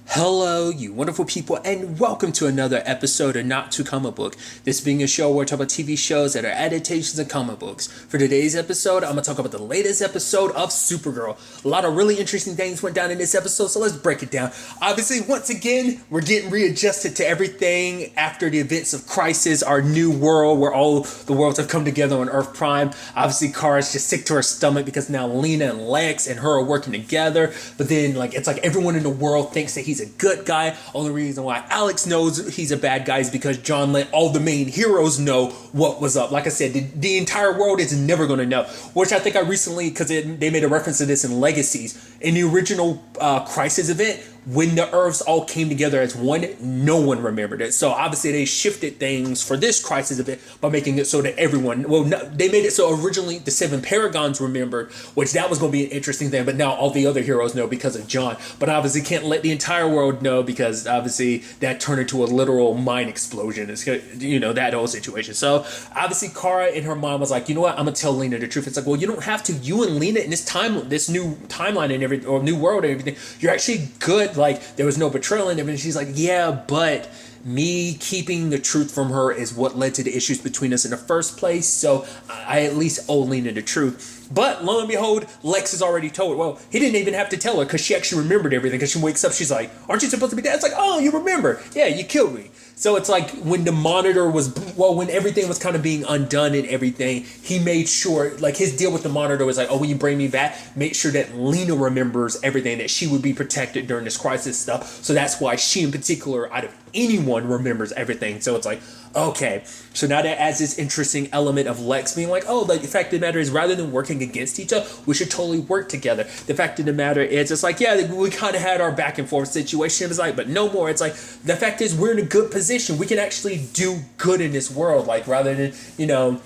Hello, you wonderful people, and welcome to another episode of Not to Comic Book. This being a show where I talk about TV shows that are adaptations of comic books. For today's episode, I'm going to talk about the latest episode of Supergirl. A lot of really interesting things went down in this episode, so let's break it down. Obviously, once again, we're getting readjusted to everything after the events of Crisis, our new world where all the worlds have come together on Earth Prime. Obviously, Kara's just sick to her stomach because now Lena and Lex and her are working together, but then it's like everyone in the world thinks that he's a good guy. Only reason why Alex knows he's a bad guy is because John let all the main heroes know what was up. Like I said, the entire world is never going to know, which I think I recently, because they made a reference to this in Legacies. In the original Crisis event, when the Earths all came together as one, no one remembered it. So obviously they shifted things for this Crisis event by making it so that everyone, they made it so originally the Seven Paragons remembered, which that was going to be an interesting thing, but now all the other heroes know because of John. But obviously can't let the entire world know because obviously that turned into a literal mind explosion. It's, that whole situation. So obviously Kara in her mind was like, you know what, I'm going to tell Lena the truth. It's like, well, you don't have to. You and Lena in this new timeline and everything, or new world and everything, you're actually good. Like, there was no betrayal and everything. She's like, yeah, but me keeping the truth from her is what led to the issues between us in the first place. So I at least owe Lena the truth. But lo and behold, Lex has already told her. Well, he didn't even have to tell her because she actually remembered everything. Because she wakes up, she's like, aren't you supposed to be dead? It's like, oh, you remember. Yeah, you killed me. So it's like when the monitor was, when everything was kind of being undone and everything, he made sure, like his deal with the monitor was like, oh, when you bring me back, make sure that Lena remembers everything, that she would be protected during this crisis stuff. So that's why she in particular, out of anyone, remembers everything. So it's like, okay. So now that adds this interesting element of Lex being like, oh, like the fact of the matter is rather than working against each other, we should totally work together. The fact of the matter is it's like, yeah, we kind of had our back and forth situation. It's like, but no more. It's like, the fact is we're in a good position. We can actually do good in this world. Like rather than,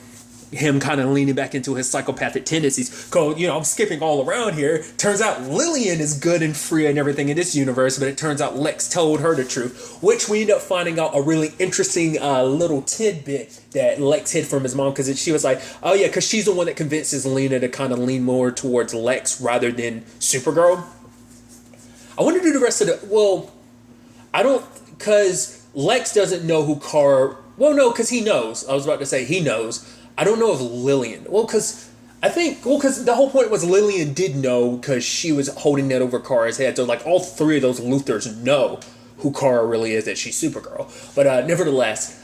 him kind of leaning back into his psychopathic tendencies. I'm skipping all around here. Turns out Lillian is good and free and everything in this universe, but it turns out Lex told her the truth, which we end up finding out a really interesting little tidbit that Lex hid from his mom, because she was like, oh yeah, because she's the one that convinces Lena to kind of lean more towards Lex rather than Supergirl. I want to do the rest of I don't, because Lex doesn't know who Kara, because he knows. I was about to say he knows. I don't know if Lillian, because the whole point was Lillian did know because she was holding that over Kara's head. So like all three of those Luthers know who Kara really is, that she's Supergirl. But nevertheless,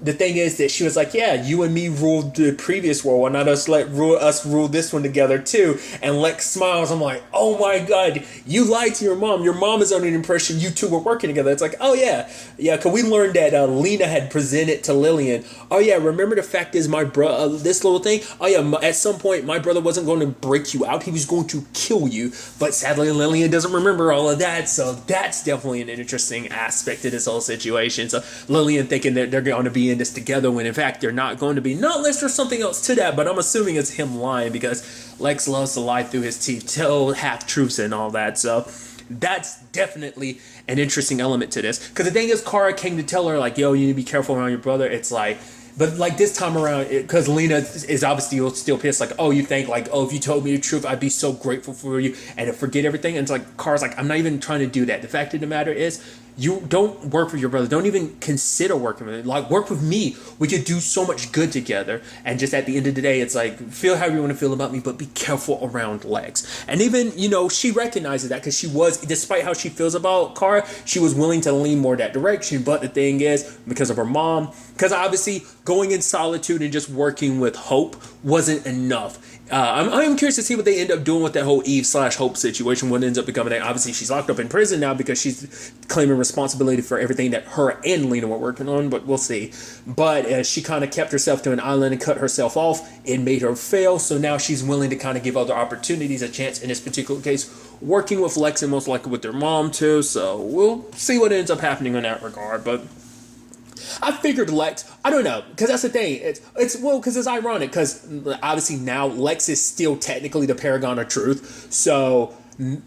the thing is that she was like, yeah, you and me ruled the previous world, why not us rule this one together too? And Lex smiles. I'm like, oh my god, you lied to your mom. Your mom is under the impression you two were working together. It's like, oh yeah, because we learned that Lena had presented to Lillian, oh yeah, remember the fact is my brother, this little thing, oh yeah, at some point my brother wasn't going to break you out, he was going to kill you. But sadly Lillian doesn't remember all of that, so that's definitely an interesting aspect of this whole situation. So Lillian thinking that they're going to be in this together when in fact they're not going to be, not unless there's something else to that, but I'm assuming it's him lying because Lex loves to lie through his teeth, tell half-truths and all that. So that's definitely an interesting element to this, because the thing is Kara came to tell her like, yo, you need to be careful around your brother. It's like, but like this time around, because Lena is obviously still pissed, like, oh, you think like, oh, if you told me the truth, I'd be so grateful for you and to forget everything. And it's like, Kara's like, I'm not even trying to do that. The fact of the matter is, you don't work with your brother. Don't even consider working with him. Like, work with me. We could do so much good together. And just at the end of the day, it's like, feel how you want to feel about me, but be careful around Lex. And even, she recognizes that because she was, despite how she feels about Kara, she was willing to lean more that direction. But the thing is, because of her mom, because obviously going in solitude and just working with Hope wasn't enough. I'm curious to see what they end up doing with that whole Eve/Hope situation. What ends up becoming, obviously she's locked up in prison now because she's claiming responsibility for everything that her and Lena were working on, but we'll see. But she kind of kept herself to an island and cut herself off. It made her fail, so now she's willing to kind of give other opportunities a chance. In this particular case, working with Lex and most likely with their mom too, so we'll see what ends up happening in that regard. But I figured Lex, I don't know, because that's the thing. Because it's ironic, because obviously now Lex is still technically the paragon of truth. So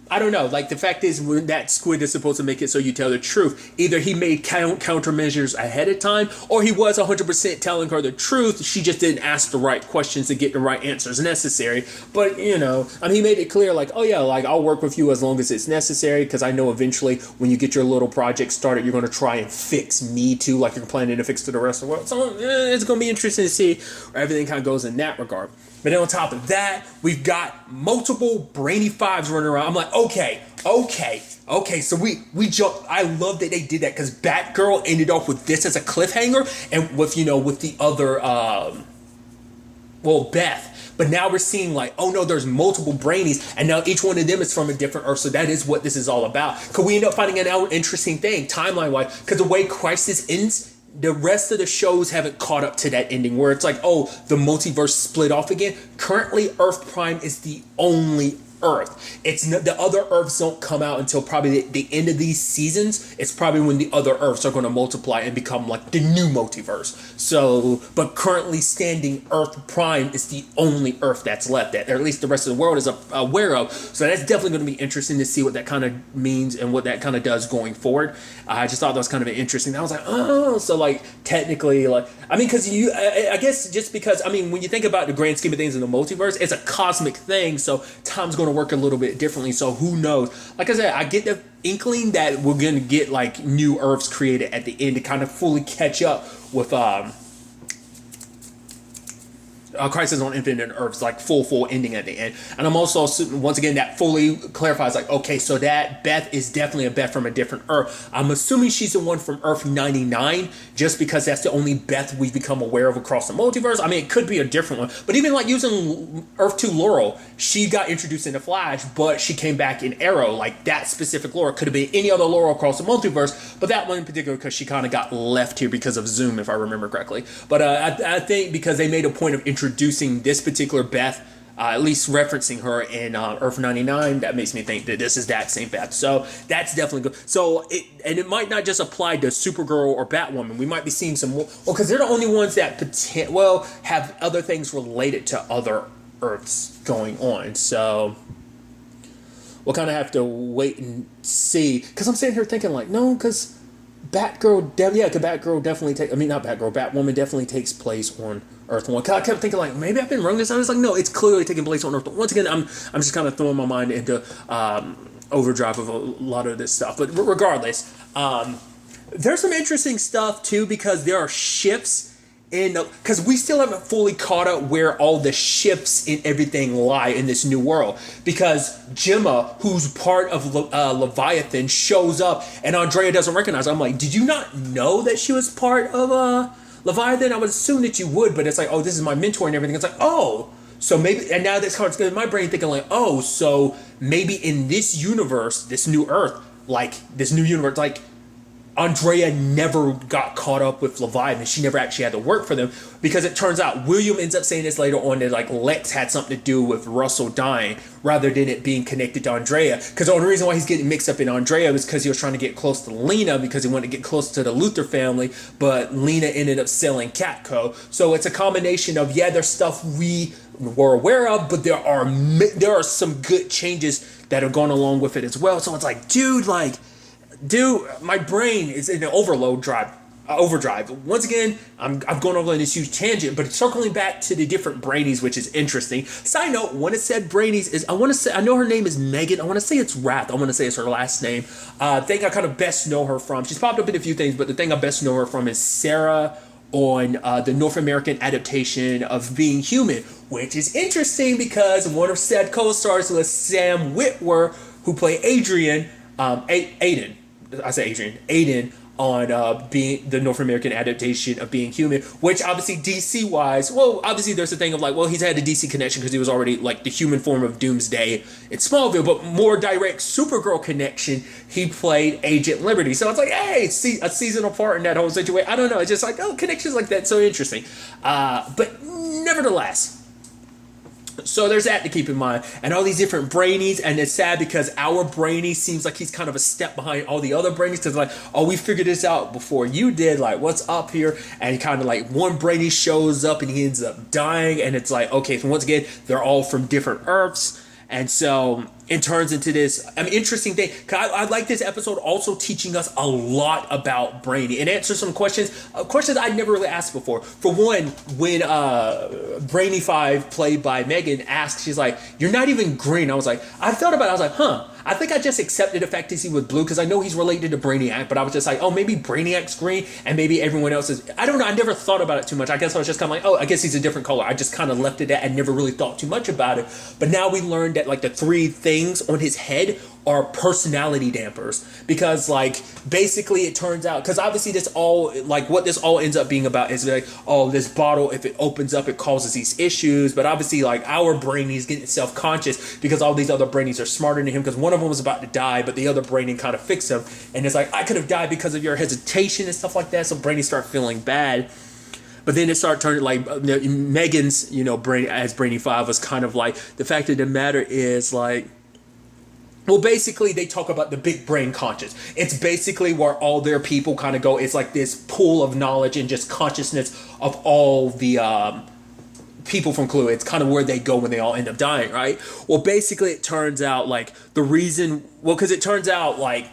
I don't know. Like, the fact is, when that squid is supposed to make it so you tell the truth, either he made countermeasures ahead of time, or he was 100% telling her the truth. She just didn't ask the right questions to get the right answers necessary. But, you know, I mean, he made it clear, like, oh yeah, like, I'll work with you as long as it's necessary, because I know eventually when you get your little project started, you're going to try and fix me too, like you're planning to fix to the rest of the world. So it's going to be interesting to see where everything kind of goes in that regard. But then on top of that, we've got multiple Brainy Fives running around. I'm like, okay. So we jumped. I love that they did that, because Batgirl ended off with this as a cliffhanger, and with the other, Beth. But now we're seeing, like, oh no, there's multiple Brainies, and now each one of them is from a different Earth. So that is what this is all about. Could we end up finding an interesting thing timeline-wise? Because the way Crisis ends, the rest of the shows haven't caught up to that ending where it's like, oh, the multiverse split off again. Currently, Earth Prime is the only Earth. It's not, the other Earths don't come out until probably the end of these seasons. It's probably when the other Earths are going to multiply and become like the new multiverse. So, but currently standing Earth Prime is the only Earth that's left, that, or at least the rest of the world is aware of. So that's definitely going to be interesting to see what that kind of means and what that kind of does going forward. I just thought that was kind of interesting. I was like, oh, so like technically, like, I mean, because I guess just because, I mean, when you think about the grand scheme of things in the multiverse, it's a cosmic thing, so time's going to work a little bit differently. So who knows? Like I said, I get the inkling that we're going to get like new Earths created at the end to kind of fully catch up with Crisis on Infinite Earths, like full ending at the end. And I'm also, once again, that fully clarifies, like, okay, so that Beth is definitely a Beth from a different Earth. I'm assuming she's the one from Earth 99, just because that's the only Beth we've become aware of across the multiverse. I mean, it could be a different one, but even like using Earth 2 Laurel, she got introduced in the Flash, but she came back in Arrow. Like, that specific Laurel could have been any other Laurel across the multiverse, but that one in particular, because she kind of got left here because of Zoom, if I remember correctly. But I think because they made a point of introducing this particular Beth, at least referencing her in Earth 99, that makes me think that this is that same Beth. So that's definitely good. So it might not just apply to Supergirl or Batwoman. We might be seeing some more, because they're the only ones that have other things related to other Earths going on. So we'll kind of have to wait and see. Because I'm sitting here thinking, like, no, because Batwoman definitely takes place on Earth 1. I kept thinking, like, maybe I've been wrong this time. I was like, no, it's clearly taking place on Earth 1. Once again, I'm just kind of throwing my mind into overdrive of a lot of this stuff. But regardless, there's some interesting stuff, too, because there are shifts because we still haven't fully caught up where all the shifts and everything lie in this new world. Because Gemma, who's part of Leviathan, shows up and Andrea doesn't recognize her. I'm like, did you not know that she was part of Leviathan? I would assume that you would, but it's like, oh, this is my mentor and everything. It's like, oh, so maybe, and now this card's in my brain thinking like, oh, so maybe in this universe, this new Earth, like this new universe, like Andrea never got caught up with Leviathan. She never actually had to work for them, because it turns out William ends up saying this later on that like Lex had something to do with Russell dying rather than it being connected to Andrea. Because the only reason why he's getting mixed up in Andrea was because he was trying to get close to Lena, because he wanted to get close to the Luthor family, but Lena ended up selling Catco. So it's a combination of, yeah, there's stuff we were aware of, but there are some good changes that are going along with it as well. So it's like, dude, my brain is in an overdrive. Once again, I'm going over on this huge tangent, but circling back to the different Brainies, which is interesting. Side note, when it said Brainies, I know her name is Megan. I want to say it's Rath. I want to say it's her last name. The thing I kind of best know her from, she's popped up in a few things, but the thing I best know her from is Sarah on the North American adaptation of Being Human, which is interesting because one of said co-stars was Sam Witwer, who played Aiden on being the North American adaptation of Being Human, which obviously DC-wise, obviously there's a thing of like, well, he's had a DC connection because he was already like the human form of Doomsday in Smallville, but more direct Supergirl connection, he played Agent Liberty. So it's like, hey, a seasonal part in that whole situation. I don't know, it's just like, oh, connections like that, so interesting. But nevertheless, so there's that to keep in mind, and all these different Brainies, and it's sad because our Brainy seems like he's kind of a step behind all the other Brainies, because like, oh, we figured this out before you did, like, what's up here? And kind of like one Brainy shows up and he ends up dying, and it's like, okay, so once again, they're all from different Earths. And so it turns into this interesting thing. I like this episode also teaching us a lot about Brainy and answer some questions I'd never really asked before. For one, when Brainy 5, played by Megan, asks, she's like, "You're not even green." I was like, I thought about it. I was like, huh. I think I just accepted the fact that he was blue because I know he's related to Brainiac, but I was just like, oh, maybe Brainiac's green and maybe everyone else is. I don't know. I never thought about it too much. I guess I was just kind of like, oh, I guess he's a different color. I just kind of left it at and never really thought too much about it. But now we learned that like the three things on his head are personality dampers, because like basically it turns out, because obviously this all, like what this all ends up being about is like, oh, this bottle, if it opens up, it causes these issues. But obviously like our Brainy's getting self-conscious because all these other Brainies are smarter than him, because one of them was about to die, but the other Brainy kind of fixed him, and it's like, I could have died because of your hesitation and stuff like that. So Brainy start feeling bad. But then it started turning like Megan's, Brainy as Brainy 5 was kind of like, the fact of the matter is like, well, basically, they talk about the big brain conscious. It's basically where all their people kind of go. It's like this pool of knowledge and just consciousness of all the people from Clue. It's kind of where they go when they all end up dying, right? Well, basically, it turns out like because it turns out like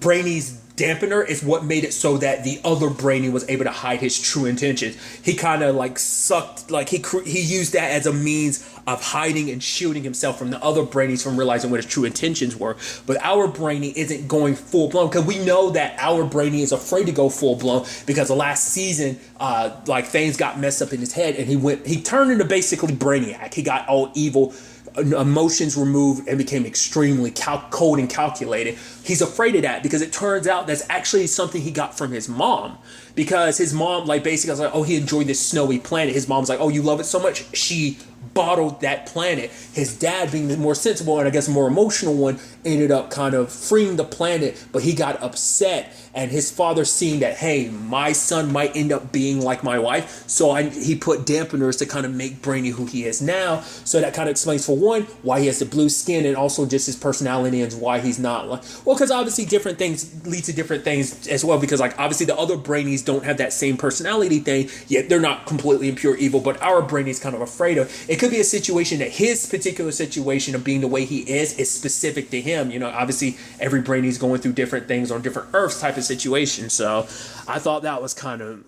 Brainy's dampener is what made it so that the other Brainy was able to hide his true intentions. He kind of like sucked, like he used that as a means of hiding and shielding himself from the other Brainies from realizing what his true intentions were. But our Brainy isn't going full blown, because we know that our Brainy is afraid to go full blown because the last season, like things got messed up in his head, and he turned into basically Brainiac. He got all evil, emotions removed, and became extremely cold and calculated. He's afraid of that because it turns out that's actually something he got from his mom, because his mom like basically was like, oh, he enjoyed this snowy planet. His mom's like, oh, you love it so much, she bottled that planet. His dad, being the more sensible and I guess more emotional one, ended up kind of freeing the planet, but he got upset. And his father, seeing that, hey, my son might end up being like my wife, so he put dampeners to kind of make Brainy who he is now. So that kind of explains, for one, why he has the blue skin, and also just his personality and why he's not like, well, because obviously different things lead to different things as well, because like obviously the other Brainies don't have that same personality thing, yet they're not completely in pure evil, but our Brainy's kind of afraid of. It could be a situation that his particular situation of being the way he is specific to him. Obviously every Brainy's going through different things on different Earths type of situation. So I thought that was kind of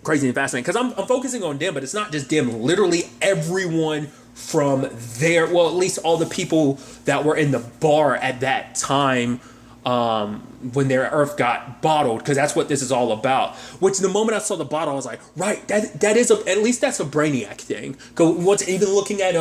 crazy and fascinating, because I'm focusing on them, but it's not just them. Literally everyone from there, well, at least all the people that were in the bar at that time when their Earth got bottled, because that's what this is all about. Which the moment I saw the bottle, I was like, right, that is at least that's a Brainiac thing. Because once even looking at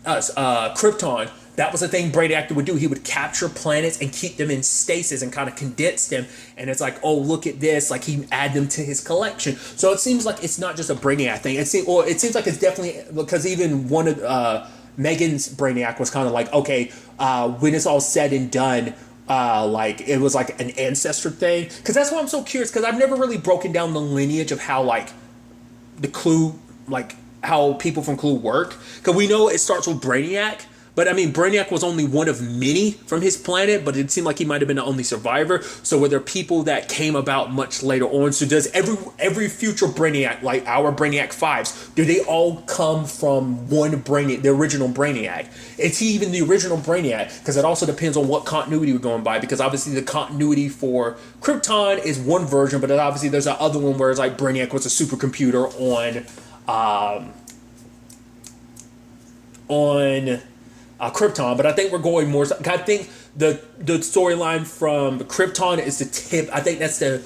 Krypton, that was the thing Brainiac would do. He would capture planets and keep them in stasis and kind of condense them. And it's like, oh, look at this. Like, he'd add them to his collection. So it seems like it's not just a Brainiac thing. It seems like it's definitely, because even one of Megan's Brainiac was kind of like, okay, when it's all said and done, like it was like an ancestor thing. Because that's why I'm so curious, because I've never really broken down the lineage of how like the Clue, like how people from Clue work. Because we know it starts with Brainiac. But I mean, Brainiac was only one of many from his planet, but it seemed like he might have been the only survivor. So were there people that came about much later on? So does every future Brainiac, like our Brainiac 5s, do they all come from one Brainiac, the original Brainiac? Is he even the original Brainiac? Because it also depends on what continuity we're going by. Because obviously the continuity for Krypton is one version, but then obviously there's that other one where it's like Brainiac was a supercomputer on Krypton. But I think we're going more, I think the storyline from Krypton is the tip. I think that's the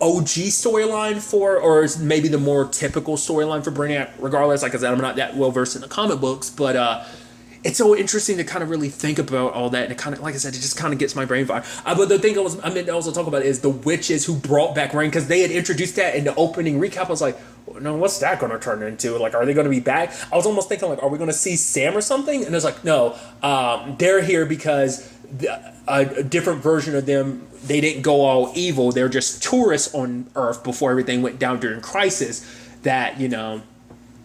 OG storyline for, or is maybe the more typical storyline for Brainiac. Regardless, like I said, I'm not that well versed in the comic books, but it's so interesting to kind of really think about all that, and it kind of, like I said, it just kind of gets my brain fired. But the thing I meant to also talk about is the witches who brought back rain, because they had introduced that in the opening recap. I was like, no, what's that going to turn into? Like, are they going to be back? I was almost thinking, like, are we going to see Sam or something? And it's like, no, they're here because a different version of them, they didn't go all evil. They're just tourists on Earth before everything went down during Crisis. That,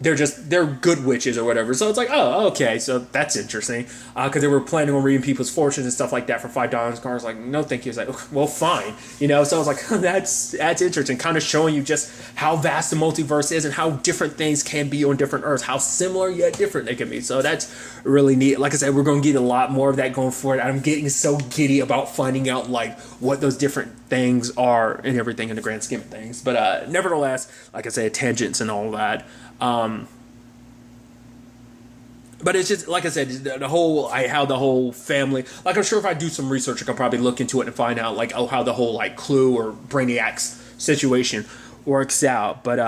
they're good witches or whatever. So it's like, oh, okay, so that's interesting. Because they were planning on reading people's fortunes and stuff like that for $5. And Kara's like, no, thank you. It's like, well, fine, So I was like, that's interesting, kind of showing you just how vast the multiverse is and how different things can be on different Earths, how similar yet different they can be. So that's really neat. Like I said, we're going to get a lot more of that going forward. I'm getting so giddy about finding out like what those different things are and everything in the grand scheme of things. But nevertheless, like I said, tangents and all that. But it's just like I said, the whole how the whole family. Like I'm sure if I do some research, I could probably look into it and find out like how the whole like Clue or Brainiac's situation works out. But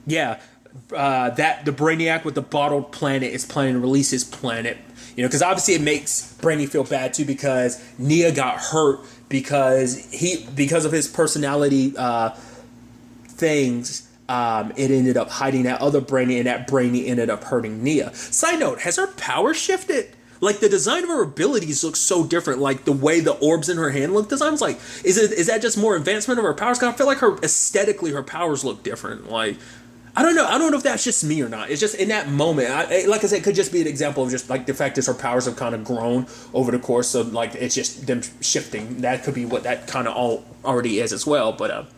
yeah, that the Brainiac with the bottled planet is planning to release his planet. Because obviously it makes Brainy feel bad too because Nia got hurt because of his personality things. It ended up hiding that other Brainy, and that Brainy ended up hurting Nia. Side note, has her power shifted? Like, the design of her abilities looks so different. Like, the way the orbs in her hand look design, I was like, is that just more advancement of her powers? Because I feel like aesthetically, her powers look different. Like, I don't know. I don't know if that's just me or not. It's just in that moment. Like I said, it could just be an example of just like the fact that her powers have kind of grown over the course of like it's just them shifting. That could be what that kind of already is as well. But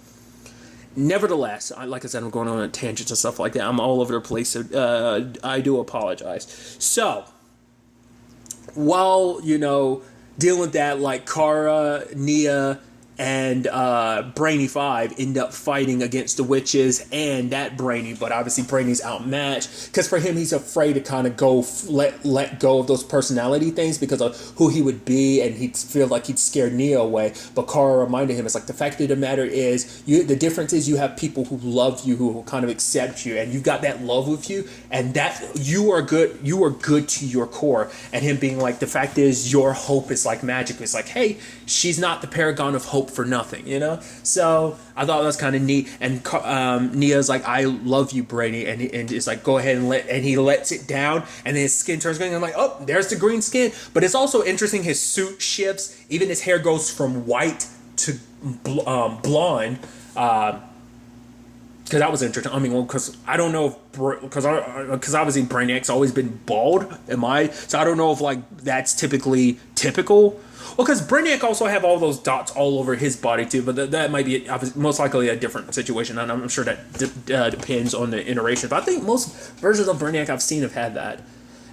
nevertheless, like I said, I'm going on tangents and stuff like that. I'm all over the place, so I do apologize. So, while, dealing with that, like Kara, Nia, and Brainy 5 end up fighting against the witches and that Brainy, but obviously Brainy's outmatched because for him he's afraid to kind of let go of those personality things because of who he would be, and he'd feel like he'd scare Nia away. But Kara reminded him, it's like the fact of the matter is the difference is you have people who love you, who will kind of accept you, and you've got that love with you, and that you are good to your core. And him being like, the fact is your hope is like magic. It's like, hey, she's not the paragon of hope for nothing, So I thought that was kind of neat. And Nia's like, I love you, Brady, and it's like, go ahead and he lets it down, and then his skin turns green. I'm like, oh, there's the green skin. But it's also interesting, his suit shifts, even his hair goes from white to blonde. Because that was interesting. I mean, because I don't know if because obviously Brainiac's always been bald. So I don't know if like that's typical. Well, because Brainiac also have all those dots all over his body too, but that might be most likely a different situation, and I'm sure that depends on the iteration. But I think most versions of Brainiac I've seen have had that,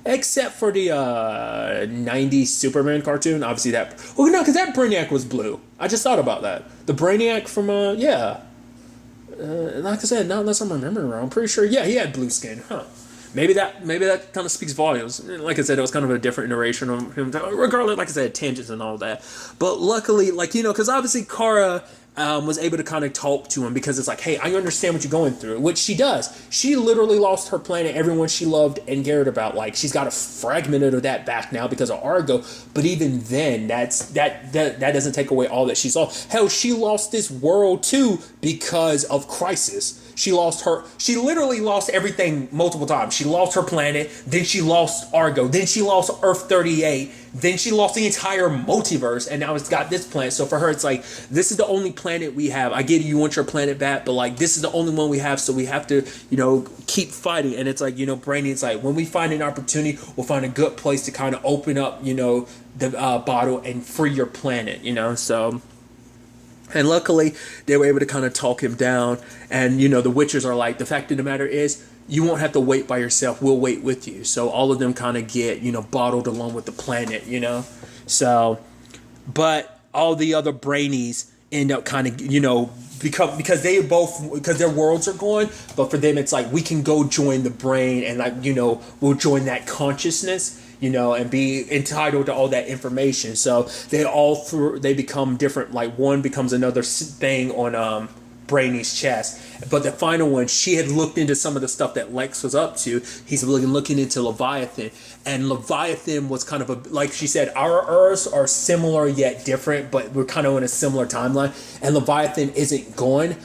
except for the '90s Superman cartoon. Obviously that. Well, no, because that Brainiac was blue. I just thought about that. The Brainiac from yeah. Like I said, not unless I'm remembering wrong. I'm pretty sure, yeah, he had blue skin. Huh. Maybe that kind of speaks volumes. Like I said, it was kind of a different iteration of him. Regardless, like I said, tangents and all that. But luckily, because obviously Kara was able to kind of talk to him because it's like, hey, I understand what you're going through, which she does. She literally lost her planet, everyone she loved and cared about. Like, she's got a fragment of that back now because of Argo. But even then, that doesn't take away all that she's lost. Hell, she lost this world too because of Crisis. She literally lost everything multiple times. She lost her planet, then she lost Argo, then she lost Earth 38, then she lost the entire multiverse, and now it's got this planet. So for her, it's like, this is the only planet we have. I get it, you want your planet back, but like, this is the only one we have, so we have to, keep fighting. And it's like, Brainy, it's like, when we find an opportunity, we'll find a good place to kind of open up, the bottle and free your planet, so... And luckily, they were able to kind of talk him down. And, the witches are like, the fact of the matter is, you won't have to wait by yourself. We'll wait with you. So all of them kind of get, bottled along with the planet, So, but all the other Brainies end up kind of, because their worlds are going. But for them, it's like, we can go join the brain and like, we'll join that consciousness. And be entitled to all that information. So they become different. Like, one becomes another thing on Brainy's chest. But the final one, she had looked into some of the stuff that Lex was up to. He's looking into Leviathan. And Leviathan was kind of like she said, our Earths are similar yet different, but we're kind of in a similar timeline. And Leviathan isn't gone.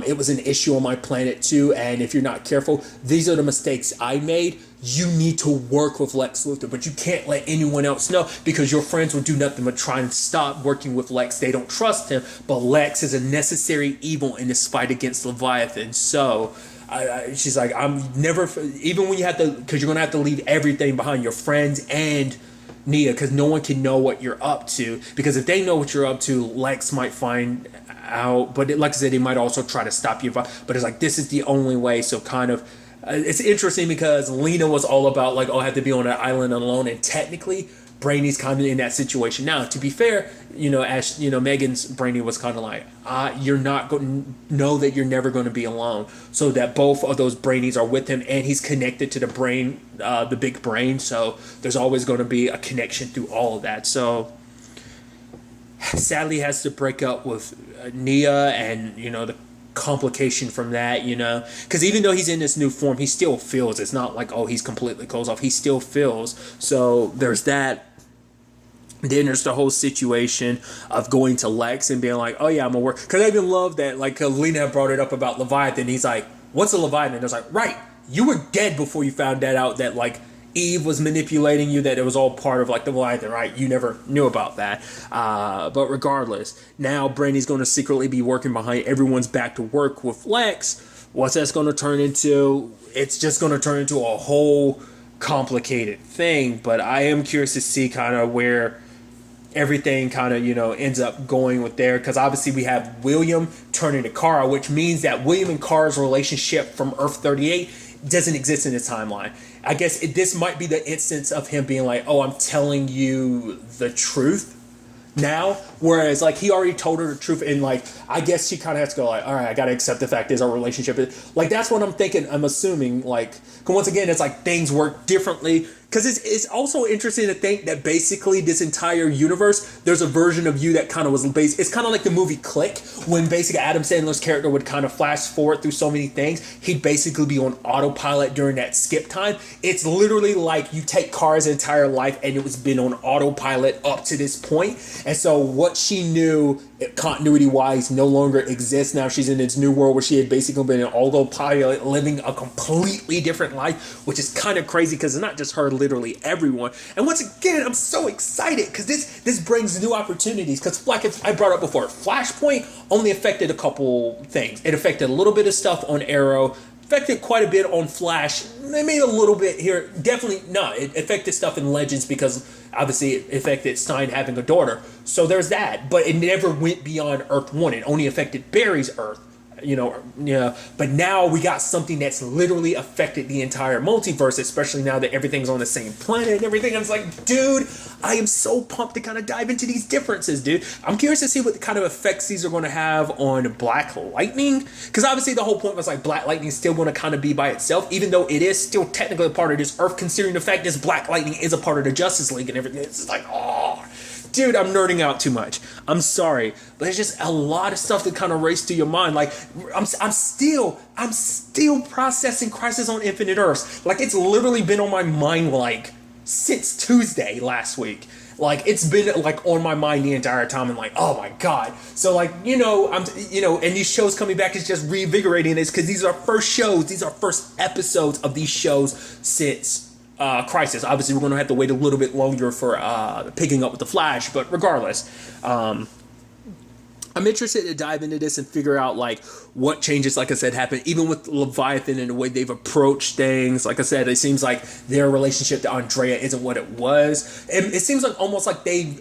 It was an issue on my planet too. And if you're not careful, these are the mistakes I made. You need to work with Lex Luthor, but you can't let anyone else know because your friends will do nothing but try and stop working with Lex. They don't trust him, but Lex is a necessary evil in this fight against Leviathan. So she's like, I'm never, even when you have to, because you're gonna have to leave everything behind, your friends and Nia, because no one can know what you're up to. Because if they know what you're up to, Lex might find out. But like I said, he might also try to stop you. But it's like, this is the only way. So kind of, it's interesting because Lena was all about like, oh, I have to be on an island alone. And technically, Brainy's kind of in that situation now. To be fair, as Megan's Brainy was kind of like, you're not going to know that you're never going to be alone. So that both of those Brainies are with him, and he's connected to the brain, the big brain. So there's always going to be a connection through all of that. So sadly, has to break up with Nia, and the complication from that, because even though he's in this new form, he still feels. It's not like, oh, he's completely closed off. He still feels. So there's that. Then there's the whole situation of going to Lex and being like, oh yeah, I'm gonna work. Because I even love that, like, Lena brought it up about Leviathan. He's like, what's a Leviathan? And I was like, right, you were dead before you found that out, that like Eve was manipulating you, that it was all part of like the Leviathan, right? You never knew about that. But regardless, now Brandy's going to secretly be working behind everyone's back to work with Lex. What's that's going to turn into? It's just going to turn into a whole complicated thing. But I am curious to see kind of where everything kind of, ends up going with there. Because obviously we have William turning to Kara, which means that William and Kara's relationship from Earth 38 doesn't exist in his timeline. I guess this might be the instance of him being like, oh, I'm telling you the truth now. Whereas like he already told her the truth, and like I guess she kind of has to go like, all right, I gotta accept the fact is our relationship is like, that's what I'm thinking. I'm assuming, like, cause once again, it's like things work differently. Because it's also interesting to think that basically this entire universe, there's a version of you that kind of was based. It's kind of like the movie Click, when basically Adam Sandler's character would kind of flash forward through so many things. He'd basically be on autopilot during that skip time. It's literally like you take Kara's entire life and it was been on autopilot up to this point. And so what she knew continuity-wise no longer exists. Now she's in this new world where she had basically been in autopilot, living a completely different life, which is kind of crazy because it's not just her, literally everyone. And once again, I'm so excited because this brings new opportunities. Because like I brought up before, Flashpoint only affected a couple things. It affected a little bit of stuff on Arrow, affected quite a bit on Flash, maybe a little bit here. Definitely not. It affected stuff in Legends because obviously it affected Stein having a daughter. So there's that. But it never went beyond Earth 1. It only affected Barry's Earth. But now we got something that's literally affected the entire multiverse, especially now that everything's on the same planet and everything. I was like, dude, I am so pumped to kind of dive into these differences, dude. I'm curious to see what kind of effects these are going to have on Black Lightning, because obviously the whole point was like Black Lightning is still going to kind of be by itself, even though it is still technically a part of this Earth, considering the fact this Black Lightning is a part of the Justice League and everything. It's just like, oh, dude, I'm nerding out too much. I'm sorry, but there's just a lot of stuff that kind of race through your mind. Like I'm still processing Crisis on Infinite Earths. Like it's literally been on my mind like since Tuesday last week. Like it's been like on my mind the entire time. I'm like, oh my god. So like and these shows coming back is just reinvigorating this because these are first shows. These are first episodes of these shows since Crisis. Obviously, we're going to have to wait a little bit longer for picking up with the Flash, but regardless, I'm interested to dive into this and figure out like what changes, like I said, happen even with Leviathan and the way they've approached things. Like I said, it seems like their relationship to Andrea isn't what it was. And it seems like almost like they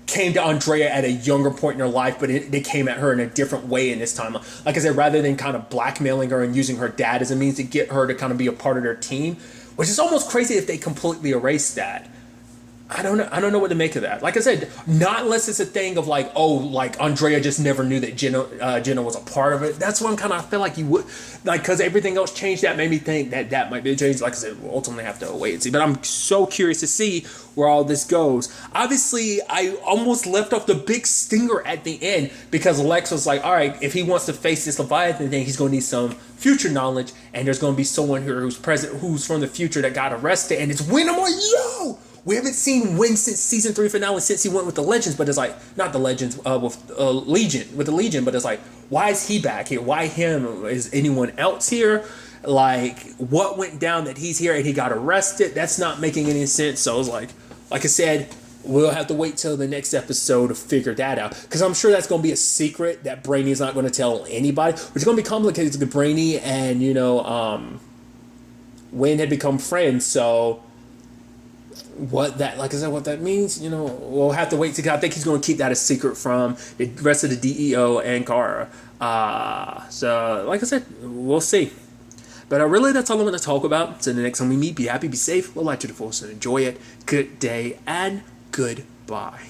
came to Andrea at a younger point in her life, but they came at her in a different way in this time. Like I said, rather than kind of blackmailing her and using her dad as a means to get her to kind of be a part of their team, which is almost crazy if they completely erase that. I don't know what to make of that. Like I said, not unless it's a thing of like, oh, like Andrea just never knew that Jenna was a part of it. That's one kind of, I feel like you would, like, because everything else changed. That made me think that might be a change. Like I said, we'll ultimately have to wait and see. But I'm so curious to see where all this goes. Obviously, I almost left off the big stinger at the end because Lex was like, all right, if he wants to face this Leviathan thing, he's going to need some future knowledge, and there's going to be someone here who's present, who's from the future that got arrested, and it's Win. I'm like, yo! We haven't seen Win since season 3 finale, since he went with the Legends, but it's like, not the Legends, with the Legion, but it's like, why is he back here? Why him? Is anyone else here? Like, what went down that he's here and he got arrested? That's not making any sense. So I was like I said, we'll have to wait till the next episode to figure that out. Because I'm sure that's going to be a secret that Brainy's not going to tell anybody. Which is going to be complicated because Brainy and, Wayne had become friends. So what that means, we'll have to wait to. I think he's going to keep that a secret from the rest of the DEO and Kara. So like I said, we'll see. But really, that's all I'm going to talk about. So the next time we meet, be happy, be safe, we'll light to the fullest and enjoy it. Good day and goodbye.